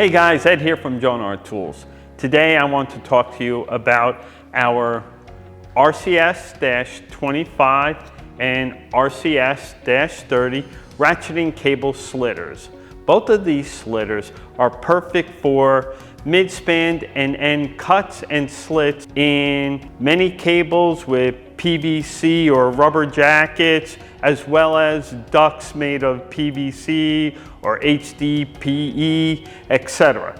Hey guys, Ed here from Jonard Tools. Today I want to talk to you about our RCS-25 and RCS-30 ratcheting cable slitters. Both of these slitters are perfect for mid-span and end cuts and slits in many cables with PVC or rubber jackets, as well as ducts made of PVC or HDPE, etc.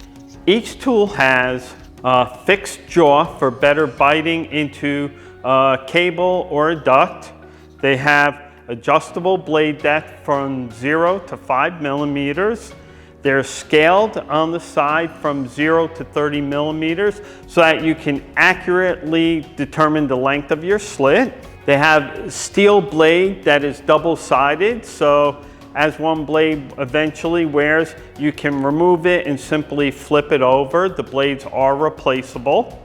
Each tool has a fixed jaw for better biting into a cable or a duct. They have adjustable blade depth from 0 to 5 millimeters. They're scaled on the side from 0 to 30 millimeters so that you can accurately determine the length of your slit. They have steel blade that is double-sided, so as one blade eventually wears, you can remove it and simply flip it over. The blades are replaceable.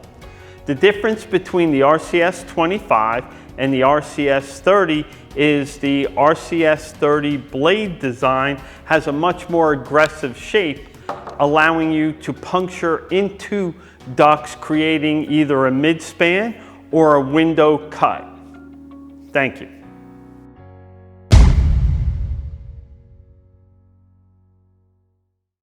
The difference between the RCS-25 and the RCS-30 is the RCS-30 blade design has a much more aggressive shape, allowing you to puncture into ducts, creating either a mid-span or a window cut. Thank you.